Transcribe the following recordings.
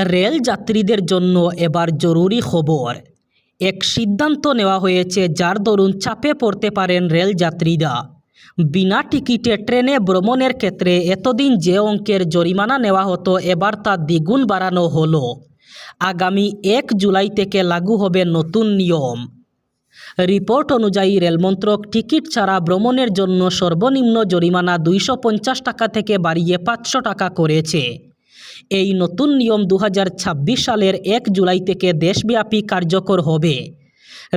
Rail যাত্রীদের জন্য এবার জরুরি খবর। এক সিদ্ধান্ত নেওয়া হয়েছে যার দরুন চাপে পড়তে পারেন রেল যাত্রীরা। বিনা টিকিটে ট্রেনে ভ্রমণের ক্ষেত্রে এতদিন যে অঙ্কের জরিমানা নেওয়া হতো এবার তা দ্বিগুণ বাড়ানো হলো। আগামী 1 জুলাই থেকে লাগু হবে নতুন নিয়ম। রিপোর্ট অনুযায়ী রেলমন্ত্রক টিকিট ছাড়া ভ্রমণের জন্য সর্বনিম্ন জরিমানা 250 টাকা থেকে বাড়িয়ে 500 টাকা করেছে। এই নতুন নিয়ম 2026 সালের 1 জুলাই থেকে দেশব্যাপী কার্যকর হবে।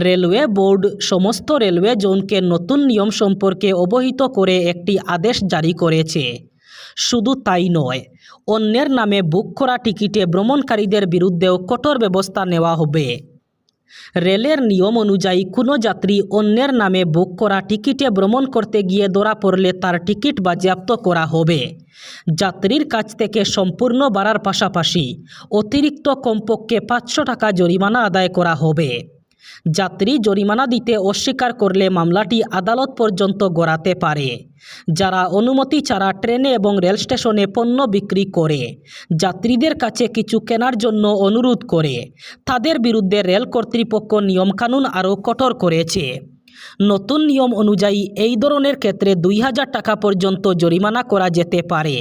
রেলওয়ে বোর্ড সমস্ত রেলওয়ে জোনকে নতুন নিয়ম সম্পর্কে অবহিত করে একটি আদেশ জারি করেছে। শুধু তাই নয়, অন্যের নামে বুক করা টিকিটে ভ্রমণকারীদের বিরুদ্ধেও কঠোর ব্যবস্থা নেওয়া হবে। রেলের নিয়ম অনুযায়ী কোনো যাত্রী অন্যের নামে বুক করা টিকিটে ভ্রমণ করতে গিয়ে ধরা পড়লে তার টিকিট বাজেয়াপ্ত করা হবে। যাত্রীর কাছ থেকে সম্পূর্ণ ভাড়ার পাশাপাশি অতিরিক্ত কমপক্ষে 500 টাকা জরিমানা আদায় করা হবে। যাত্রী জরিমানা দিতে অস্বীকার করলে মামলাটি আদালত পর্যন্ত গড়াতে পারে। যারা অনুমতি ছাড়া ট্রেনে এবং রেল স্টেশনে পণ্য বিক্রি করে যাত্রীদের কাছে কিছু কেনার জন্য অনুরোধ করে, তাদের বিরুদ্ধে রেল কর্তৃপক্ষ নিয়মকানুন আরও কঠোর করেছে। নতুন নিয়ম অনুযায়ী এই ধরনের ক্ষেত্রে 2000 টাকা পর্যন্ত জরিমানা করা যেতে পারে।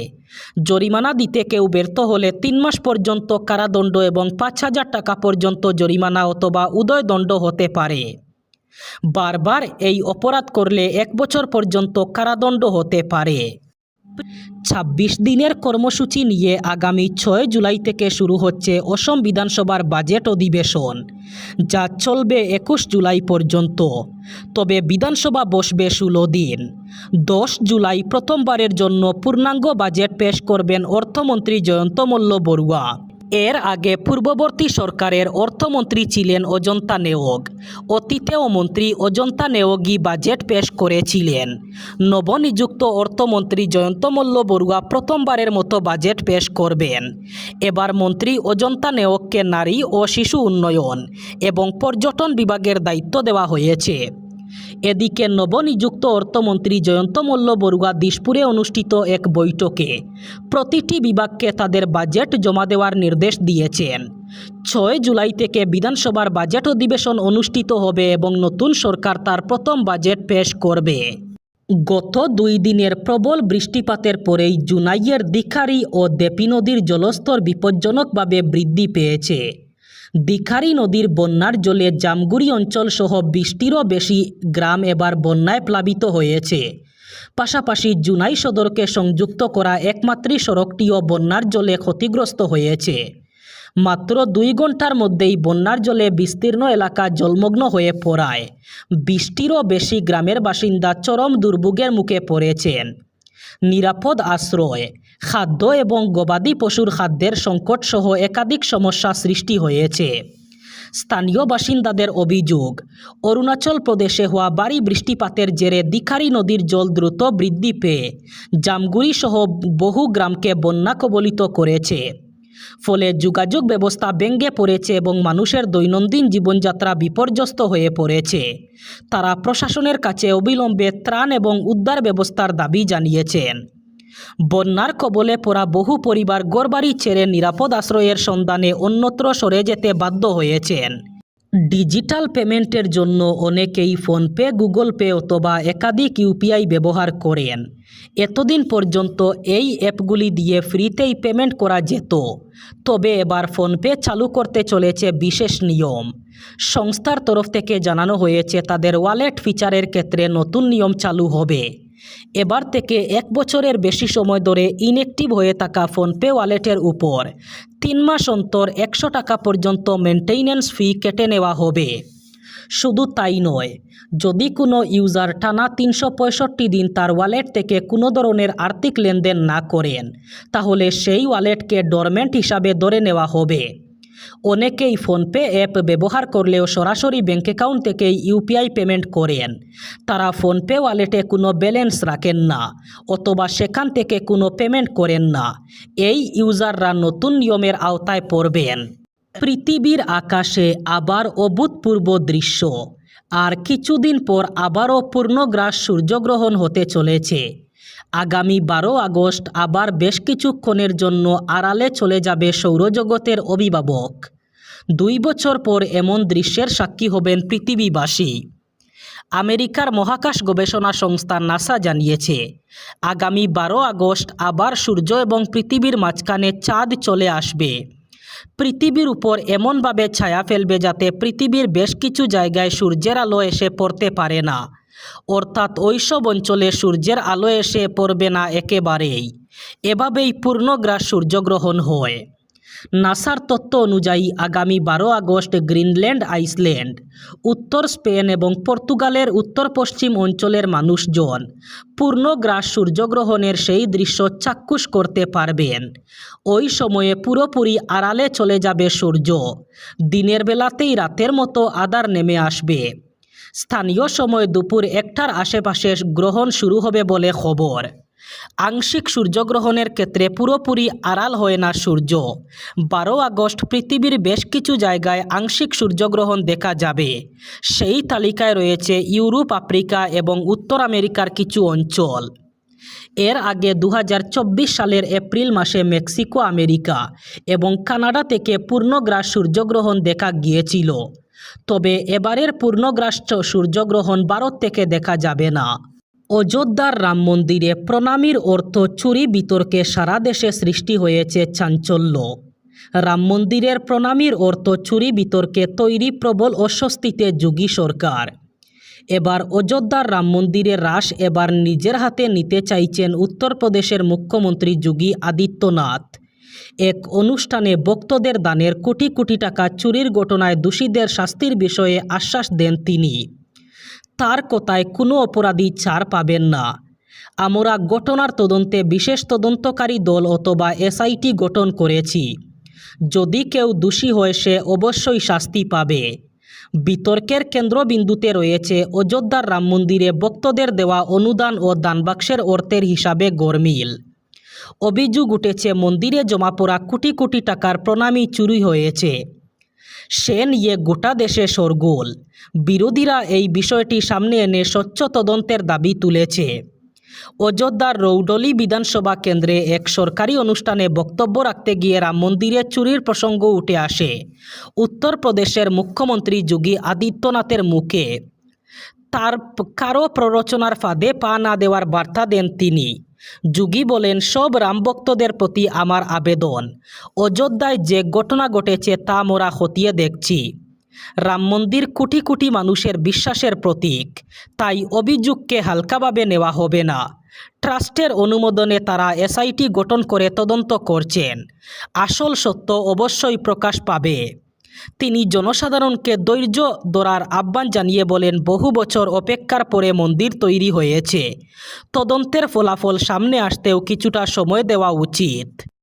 জরিমানা দিতে কেউ ব্যর্থ হলে 3 মাস পর্যন্ত কারাদণ্ড এবং 5000 টাকা পর্যন্ত জরিমানা অথবা উদয়দণ্ড হতে পারে। বারবার এই অপরাধ করলে 1 বছর পর্যন্ত কারাদণ্ড হতে পারে। 26 দিনের কর্মসূচি নিয়ে আগামী 6 জুলাই থেকে শুরু হচ্ছে অসম বিধানসভার বাজেট অধিবেশন, যা চলবে 21 জুলাই পর্যন্ত। তবে বিধানসভা বসবে 16 দিন। 10 জুলাই প্রথমবারের জন্য পূর্ণাঙ্গ বাজেট পেশ করবেন অর্থমন্ত্রী জয়ন্ত মল্ল বড়ুয়া। এর আগে পূর্ববর্তী সরকারের অর্থমন্ত্রী ছিলেন অজন্তা নেওগ। অতীতেও মন্ত্রী অজন্তা নেওগই বাজেট পেশ করেছিলেন। নবনিযুক্ত অর্থমন্ত্রী জয়ন্ত মল্ল বড়ুয়া প্রথমবারের মতো বাজেট পেশ করবেন। এবার মন্ত্রী অজন্তা নেওগকে নারী ও শিশু উন্নয়ন এবং পর্যটন বিভাগের দায়িত্ব দেওয়া হয়েছে। এদিকে নবনিযুক্ত অর্থমন্ত্রী জয়ন্ত মল্ল বড়ুয়া দিশপুরে অনুষ্ঠিত এক বৈঠকে প্রতিটি বিভাগকে তাদের বাজেট জমা দেওয়ার নির্দেশ দিয়েছেন। 6 জুলাই থেকে বিধানসভার বাজেট অধিবেশন অনুষ্ঠিত হবে এবং নতুন সরকার তার প্রথম বাজেট পেশ করবে। গত 2 দিনের প্রবল বৃষ্টিপাতের পরেই জুনাইয়ের দিখারি ও দেপি নদীর জলস্তর বিপজ্জনকভাবে বৃদ্ধি পেয়েছে। দিখারি নদীর বন্যার জলে জামগুড়ি অঞ্চল সহ 20টিরও বেশি গ্রাম এবার বন্যায় প্লাবিত হয়েছে। পাশাপাশি জুনাই সদরকে সংযুক্ত করা একমাত্র সড়কটিও বন্যার জলে ক্ষতিগ্রস্ত হয়েছে। মাত্র 2 ঘন্টার মধ্যেই বন্যার জলে বিস্তীর্ণ এলাকা জলমগ্ন হয়ে পড়ায় 20টিরও বেশি গ্রামের বাসিন্দা চরম দুর্ভোগের মুখে পড়েছেন। নিরাপদ আশ্রয়, খাদ্য এবং গবাদি পশুর খাদ্যের সংকট সহ একাধিক সমস্যা সৃষ্টি হয়েছে। স্থানীয় বাসিন্দাদের অভিযোগ, অরুণাচল প্রদেশে হওয়া ভারী বৃষ্টিপাতের জেরে দিখারি নদীর জল দ্রুত বৃদ্ধি পেয়ে জামগুড়ি সহ বহু গ্রামকে বন্যা কবলিত করেছে। ফলে যোগাযোগ ব্যবস্থা ভেঙে পড়েছে এবং মানুষের দৈনন্দিন জীবনযাত্রা বিপর্যস্ত হয়ে পড়েছে। তারা প্রশাসনের কাছে অবিলম্বে ত্রাণ এবং উদ্ধার ব্যবস্থার দাবি জানিয়েছেন। বন্যার কবলে পড়া বহু পরিবার ঘরবাড়ি ছেড়ে নিরাপদ আশ্রয়ের সন্ধানে অন্যত্র সরে যেতে বাধ্য হয়েছেন। ডিজিটাল পেমেন্টের জন্য অনেকেই ফোনপে, গুগল পে অথবা একাধিক ইউপিআই ব্যবহার করেন। এতদিন পর্যন্ত এই অ্যাপগুলি দিয়ে ফ্রিতেই পেমেন্ট করা যেত। তবে এবার ফোনপে চালু করতে চলেছে বিশেষ নিয়ম। সংস্থার তরফ থেকে জানানো হয়েছে তাদের ওয়ালেট ফিচারের ক্ষেত্রে নতুন নিয়ম চালু হবে। এবার থেকে 1 বছরের বেশি সময় ধরে ইনঅ্যাক্টিভ হয়ে থাকা ফোনপে ওয়ালেটের উপর 3 মাস অন্তর 100 টাকা পর্যন্ত মেনটেইনেন্স ফি কেটে নেওয়া হবে। শুধু তাই নয়, যদি কোনো ইউজার টানা 365 দিন তার ওয়ালেট থেকে কোনো ধরনের আর্থিক লেনদেন না করেন, তাহলে সেই ওয়ালেটকে ডরমেন্ট হিসাবে ধরে নেওয়া হবে। অনেকেই ফোনপে অ্যাপ ব্যবহার করলেও সরাসরি ব্যাঙ্ক অ্যাকাউন্ট থেকেই ইউপিআই পেমেন্ট করেন। তারা ফোনপে ওয়ালেটে কোনো ব্যালেন্স রাখেন না অথবা সেখান থেকে কোনো পেমেন্ট করেন না। এই ইউজাররা নতুন নিয়মের আওতায় পড়বেন। পৃথিবীর আকাশে আবার অভূতপূর্ব দৃশ্য। আর কিছুদিন পর আবারও পূর্ণগ্রাস সূর্যগ্রহণ হতে চলেছে। আগামী 12 আগস্ট আবার বেশ কিছুক্ষণের জন্য আড়ালে চলে যাবে সৌরজগতের অভিভাবক। 2 বছর পর এমন দৃশ্যের সাক্ষী হবেন পৃথিবীবাসী। আমেরিকার মহাকাশ গবেষণা সংস্থা নাসা জানিয়েছে, আগামী 12 আগস্ট আবার সূর্য এবং পৃথিবীর মাঝখানে চাঁদ চলে আসবে। পৃথিবীর উপর এমনভাবে ছায়া ফেলবে যাতে পৃথিবীর বেশ কিছু জায়গায় সূর্যের আলো এসে পড়তে পারে না, অর্থাৎ ওইসব অঞ্চলে সূর্যের আলো এসে পড়বে না একেবারেই। এভাবেই পূর্ণগ্রাস সূর্যগ্রহণ হয়। নাসার তথ্য অনুযায়ী আগামী 12 আগস্ট গ্রিনল্যান্ড, আইসল্যান্ড, উত্তর স্পেন এবং পর্তুগালের উত্তর পশ্চিম অঞ্চলের মানুষজন পূর্ণগ্রাস সূর্যগ্রহণের সেই দৃশ্য চাক্ষুষ করতে পারবেন। ওই সময়ে পুরোপুরি আড়ালে চলে যাবে সূর্য। দিনের বেলাতেই রাতের মতো আঁধার নেমে আসবে। স্থানীয় সময় দুপুর 1টার আশেপাশে গ্রহণ শুরু হবে বলে খবর। আংশিক সূর্যগ্রহণের ক্ষেত্রে পুরোপুরি আড়াল হয় না সূর্য। 12 আগস্ট পৃথিবীর বেশ কিছু জায়গায় আংশিক সূর্যগ্রহণ দেখা যাবে। সেই তালিকায় রয়েছে ইউরোপ, আফ্রিকা এবং উত্তর আমেরিকার কিছু অঞ্চল। এর আগে 2024 সালের এপ্রিল মাসে মেক্সিকো, আমেরিকা এবং কানাডা থেকে পূর্ণগ্রাস সূর্যগ্রহণ দেখা গিয়েছিল। তবে এবারের পূর্ণগ্রাস সূর্যগ্রহণ ভারত থেকে দেখা যাবে না। অযোধ্যার রাম মন্দিরে প্রণামীর অর্থ চুরি বিতর্কে সারা দেশে সৃষ্টি হয়েছে চাঞ্চল্য। রাম মন্দিরের প্রণামীর অর্থ চুরি বিতর্কে তৈরি প্রবল অস্বস্তিতে যোগী সরকার। এবার অযোধ্যার রাম মন্দিরের রাস এবার নিজের হাতে নিতে চাইছেন উত্তরপ্রদেশের মুখ্যমন্ত্রী যোগী আদিত্যনাথ। এক অনুষ্ঠানে ভক্তদের দানের কোটি কোটি টাকা চুরির ঘটনায় দোষীদের শাস্তির বিষয়ে আশ্বাস দেন তিনি। তার কথায় কোনো অপরাধী ছাড় পাবেন না। আমরা ঘটনার তদন্তে বিশেষ তদন্তকারী দল অথবা এসআইটি গঠন করেছি। যদি কেউ দোষী হয় সে অবশ্যই শাস্তি পাবে। বিতর্কের কেন্দ্রবিন্দুতে রয়েছে অযোধ্যার রাম মন্দিরে ভক্তদের দেওয়া অনুদান ও দানবাক্সের অর্থের হিসাবে গরমিল। অভিযোগ উঠেছে মন্দিরে জমা পড়া কোটি কোটি টাকার প্রণামী চুরি হয়েছে। সে নিয়ে গোটা দেশে শোরগোল। বিরোধীরা এই বিষয়টি সামনে এনে স্বচ্ছ তদন্তের দাবি তুলেছে। অযোধ্যার রৌডলি বিধানসভা কেন্দ্রে এক সরকারি অনুষ্ঠানে বক্তব্য রাখতে গিয়ে রাম মন্দিরে চুরির প্রসঙ্গ উঠে আসে উত্তরপ্রদেশের মুখ্যমন্ত্রী যোগী আদিত্যনাথের মুখে। তার কারো প্ররোচনার ফাঁদে পা না দেওয়ার বার্তা দেন তিনি। যোগী বলেন, সব রাম ভক্তদের প্রতি আমার আবেদন, অযোধ্যায় যে ঘটনা ঘটেছে তা মোরা খতিয়ে দেখছি। রাম মন্দির কোটি কোটি মানুষের বিশ্বাসের প্রতীক, তাই অভিযোগকে হালকাভাবে নেওয়া হবে না। ট্রাস্টের অনুমোদনে তারা এসআইটি গঠন করে তদন্ত করছেন। আসল সত্য অবশ্যই প্রকাশ পাবে। তিনি জনসাধারণকে ধৈর্য ধরার আহ্বান জানিয়ে বলেন, বহু বছর অপেক্ষার পরে মন্দির তৈরি হয়েছে। তদন্তের ফলাফল সামনে আসতেও কিছুটা সময় দেওয়া উচিত।